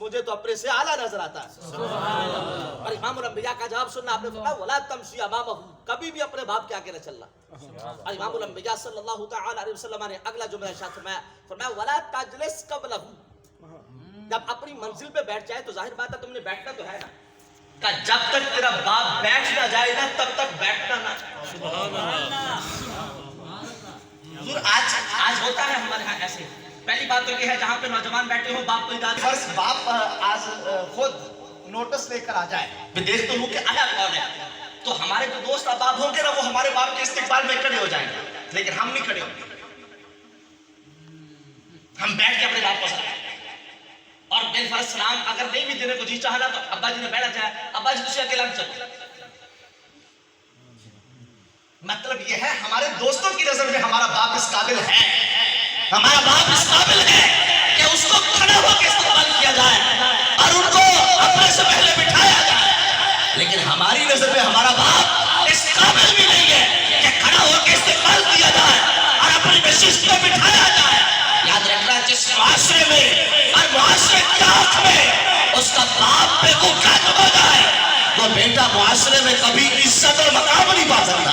مجھے تو اپنے سے اعلیٰ نظر آتا ہے. اور امام الانبیاء کا جواب سننا آپ نے فرمایا ولا تمشی امامہ، کبھی بھی اپنے باپ کے آگے نہ چلنا. اور امام الانبیاء صلی اللہ تعالی علیہ وسلم نے اگلا جملہ ارشاد فرمایا، فرمایا ولا تجلس قبلہ، جب اپنی منزل پہ بیٹھ جائے تو ظاہر بات ہے تم نے بیٹھنا تو ہے نا، کہ جب تک تیرا باپ بیٹھ نہ جائے نا تب تک بیٹھنا نہ. سبحان اللہ. حضور آج ہوتا ہے ہمارے ہاں ایسے. پہلی بات تو یہ ہے جہاں پہ نوجوان بیٹھے ہوں باپ کو اجازت، فرض باپ آج خود نوٹس لے کر آ جائے میں دیکھ تو لوں کہ آیا کون ہے، تو ہمارے جو دوست احباب ہوں گے نا وہ ہمارے باپ کے استقبال میں کھڑے ہو جائیں گے، لیکن ہم نہیں کھڑے ہوں گے. ہم بیٹھ کے اپنے باپ کو سلام، اور بالفرض سلام اگر نہیں بھی دینے کو جی چاہنا تو ابا جی نے بیٹھا جائے، ابا جی تجھے اکیلا چلو. مطلب یہ ہے ہمارے دوستوں کی نظر میں ہمارا باپ اس قابل ہے، ہمارا باپ اس قابل ہے کہ اس کو کھڑا ہو کے استقبال کیا جائے اور ان کو اپنے سے پہلے بٹھایا جائے. لیکن ہماری نظر میں ہمارا باپ اس قابل بھی نہیں ہے کہ کھڑا ہو کے استقبال کیا جائے اور اپنی نشست پہ بٹھایا جائے. یاد رکھنا جس معاشرے میں اور معاشرے کی آنکھ میں اس کا باپ پہ وہ قائم ہو جائے وہ بیٹا معاشرے میں کبھی عزت اور مقام نہیں پا سکتا.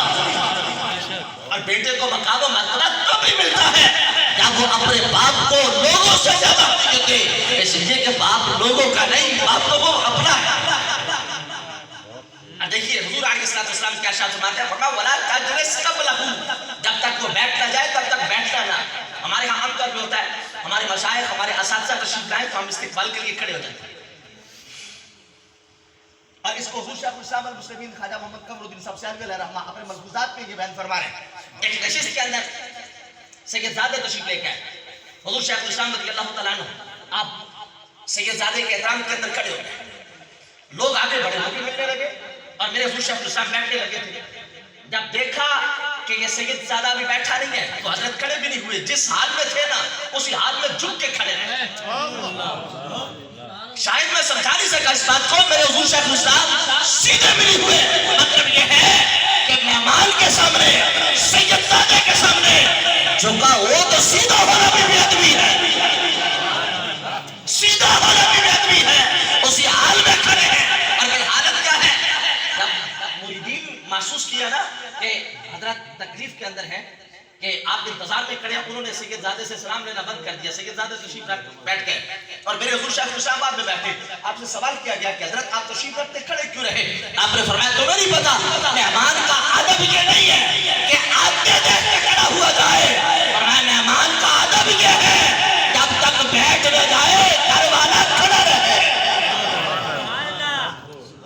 اور بیٹے کو مقام و مرتبہ کبھی ملتا ہے جب وہ اپنے باپ کو لوگوں سے زیادہ اہمیت دے، اس لیے کہ باپ لوگوں کا نہیں، باپ تو وہ اپنا ہے. اور دیکھیے حضور علیہ السلام کیا ارشاد فرماتے ہیں، فرمایا ولا تجلس قبلہ، جب تک وہ بیٹھ نہ جائے تب تک بیٹھنا نہ. ہمارے ہاں عام طور پہ ہوتا ہے ہمارے مشائخ ہمارے اساتذہ تشریف لائیں تو ہم استقبال کے لیے کھڑے ہو جاتے ہیں، اور اس کو حضور شیخ الاسلام المسلمین خواجہ محمد قمر الدین صاحب سیالوی علیہ رحمہ اپنے ملفوظات میں یہ بیان فرما رہے ہیں. ایک نشست کے اندر سید زادے تشریف لے کے آئے، حضور شیخ الاسلام رضی اللہ تعالیٰ عنہ آپ سید زادے کے احترام کے اندر کھڑے ہو گئے. لوگ آگے بڑھے، لوگ ملنے لگے اور میرے حضور شیخ الاسلام بیٹھنے لگے تھے. جب دیکھا کہ یہ سید زادہ بھی بیٹھا نہیں ہے تو حضرت کھڑے بھی نہیں ہوئے، جس حال میں تھے نا اسی حال میں جھک کے کھڑے رہے. شاید میں سمجھا نہیں سکا اس بات کو، میرے حضور شیخ الاسلام سیدھے بھی نہیں ہوئے. مطلب یہ ہے کہ مہمان کے سامنے سید زادے کے سامنے جھکا وہ تو سیدھا ہونا بھی ادبی ہے، سیدھا ہونا بھی ادبی ہے. اسی حال میں کھڑے ہیں. اور یہ حالت کیا ہے؟ جب مریدین محسوس کیا نا کہ حضرت تکلیف کے اندر ہیں کہ آپ انتظار میں کھڑے ہیں، انہوں نے سید زادے سے سلام لینا بند کر دیا. سید زادے تشریف بیٹھ گئے اور میرے حضور شیخ الاسلام بعد میں بیٹھے. آپ سے سوال کیا گیا کہ حضرت آپ تشریف رکھتے کھڑے کیوں رہے؟ آپ نے فرمایا تمہیں نہیں پتا مہمان کا ادب یہ نہیں ہے کہ آگے دیکھ کے کھڑا ہوا جائے. فرمایا مہمان کا ادب یہ ہے جب تک بیٹھ نہ جائے گھر والا کھڑا رہے.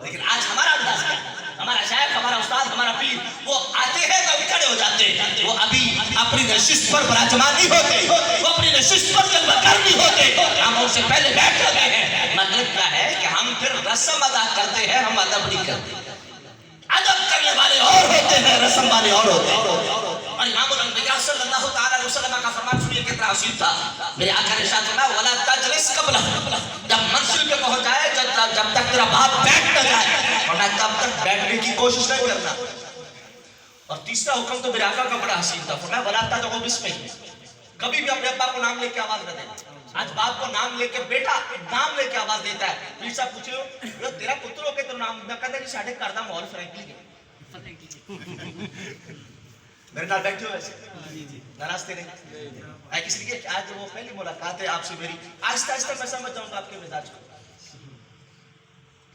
لیکن آج ہمارا انداز ہے، ہمارا شیخ ہمارا استاد ہمارا پیر وہ آتے ہیں تو کھڑے ہو جاتے ہیں، وہ ابھی اپنی نشست پر براجمان نہیں ہوتے، وہ اپنی نشست پر جلوہ گر نہیں ہوتے، ہم ان سے پہلے بیٹھ جاتے ہیں. مطلب کیا ہے کہ ہم پھر رسم ادا کرتے ہیں، ہم ادب نہیں کرتے. ادب کرنے والے اور ہوتے ہیں، رسم والے اور ہوتے ہیں. اور امام الانبیاء صلی اللہ تعالی علیہ وسلم کا فرمان سنیے کتنا حسین تھا. میرے آقا نے ارشاد فرمایا ولا تجلس قبلہ، جب منزل پہ پہنچ جائے جب تک تیرا باپ بیٹھ نہ جائے ورنہ تب تک بیٹھنے کی کوشش نہیں کرنا. اور تیسرا حکم تو میرے آقا کا بڑا حسین تھا، فرمایا ولا تدعوا باسمہ، کبھی بھی اپنے ابا کو نام لے کے آواز نہ دینا. آج باپ کو نام لے کے بیٹا نام لے کے آواز دیتا ہے. پیر صاحب پوچھو تیرا پتر ہو کے تو نام میں کہتا ہے کہ ساڑھے کردہ ماحول فرینکلی میرے نال بیٹھے ہو ایسے ناراض تھے نہیں ہے، اس لیے کہ آج وہ پہلی ملاقات ہے آپ سے میری. آہستہ آہستہ میں سمجھ جاؤں گا آپ کے مزاج کو.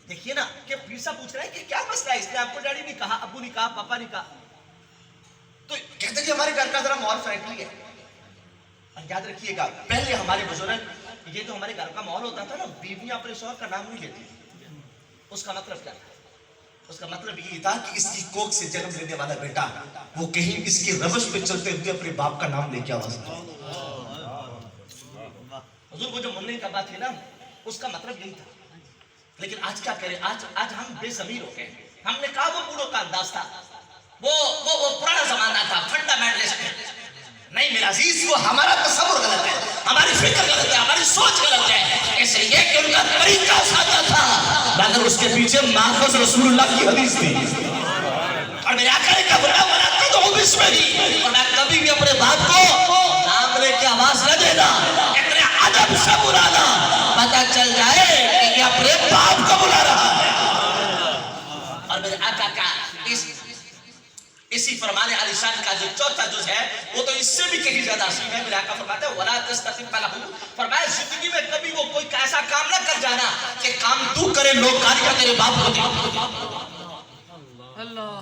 دیکھیے نا کہ پیر صاحب پوچھ رہے ہیں کہ کیا مسئلہ ہے، اس نے آپ کو ڈیڈی نہیں کہا، ابو نہیں کہا، پاپا نہیں کہا، تو کہتے ہیں کہ ہمارے گھر کا ذرا ماحول فرینکلی ہے. اور یاد رکھیے گا پہلے ہمارے بزرگ یہ تو ہمارے گھر کا ماحول ہوتا تھا نا، بیویاں اپنے شوہر کا نام نہیں لیتی. اس کا مطلب کیا تھا؟ اس کا مطلب یہ تھا کہ اس کی کوکھ سے جنم لینے والا بیٹا وہ کہیں اس کی روش پہ چلتے ہوئے اپنے باپ کا نام لے کے آواز دے. حضور وہ جو مننے کا بات ہے نا اس کا مطلب یہی تھا. لیکن آج کیا کریں، آج ہم بے ضمیر ہو گئے. ہم نے کہا وہ بوڑھوں کا انداز تھا، وہ پرانا زمانہ تھا، فنڈامنٹلسٹ. نہیں میرا عزیز، وہ ہمارا تصور غلط ہے، ہماری فکر غلط ہے، ہماری سوچ غلط ہے. اس لیے کہ ان کا طریقہ سادہ تھا مگر اس کے پیچھے ماخذ رسول اللہ کی حدیث تھی. اور میرے آقا نے کہا ولا تدعوا باسمہ، اور میں کبھی بھی اپنے باپ کو نام لے کے آواز نہ دینا، اتنے ادب سے بلانا. پتہ چل جائے کا اسی فرمانے علی شان کا جو چوتھا جز ہے وہ تو اس سے بھی کہیں زیادہ عظیم ہے. میرے آقا فرماتے ہیں وَلَا تَسْتَقِمْ لَهُ، فرمایا زندگی میں کبھی وہ کوئی ایسا کام نہ کر جانا کہ کام تو کرے لوگ کاریاں تیرے باپ کو دے،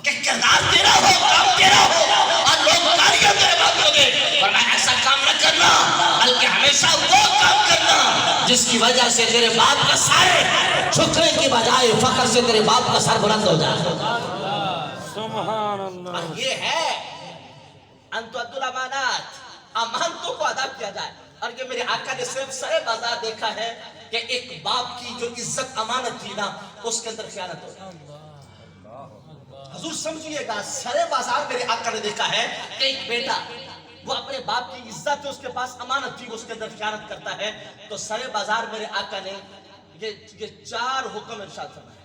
کہ کردار تیرا ہو، کام تیرا ہو اور لوگ کاریاں تیرے باپ کو دے. فرمایا ایسا کام نہ کرنا، بلکہ ہمیشہ وہ کام کرنا جس کی وجہ سے تیرے باپ کا سر جھکنے کی بجائے فخر سے تیرے باپ کا سر بلند ہو جائے. سبحان اللہ. اور یہ ہے انتو عبد الامانات، امانتوں کو ادا کیا جائے. اور یہ میرے آقا نے صرف سرے بازار دیکھا ہے کہ ایک باپ کی جو عزت امانت تھی نا اس کے اندر خیانت ہو. حضور سمجھئے گا، سرے بازار میرے آقا نے دیکھا ہے کہ ایک بیٹا وہ اپنے باپ کی عزت ہے، اس کے پاس امانت تھی، اس کے اندر خیانت کرتا ہے. تو سرے بازار میرے آقا نے یہ 4 حکم ارشاد فرمائے.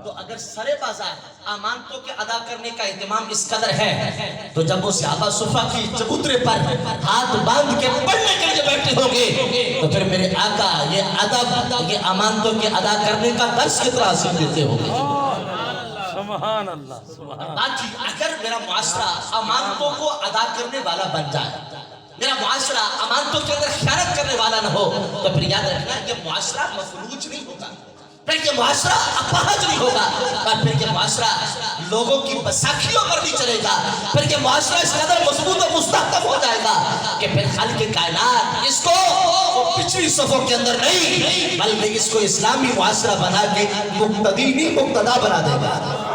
تو اگر سرے بازار امانتوں کے ادا کرنے کا اہتمام اس قدر ہے تو جب وہ صحابہ صفہ کی چبوترے پر ہاتھ باندھ کے پڑھنے کے لیے بیٹھے ہوں گے تو پھر میرے آقا یہ ادب، یہ امانتوں کے ادا کرنے کا درس کتنا حاصل دیتے ہوں گے. سبحان اللہ. سبحان باقی اگر میرا معاشرہ امانتوں کو ادا کرنے والا بن جائے، میرا معاشرہ امانتوں کے اندر خیانت کرنے والا نہ ہو، تو پھر یاد رکھنا یہ معاشرہ مفلوج نہیں ہوگا، پھر یہ معاشرہ اپاہج نہیں ہوگا، اور پھر یہ معاشرہ لوگوں کی بساکھیوں پر نہیں چلے گا. پھر یہ معاشرہ اس قدر مضبوط و مستحکم ہو جائے گا کہ پھر خالق کائنات اس کو پچھلی صفوں کے اندر نہیں بلکہ اس کو اسلامی معاشرہ بنا کے مقتدی نہیں مقتدا بنا دے گا.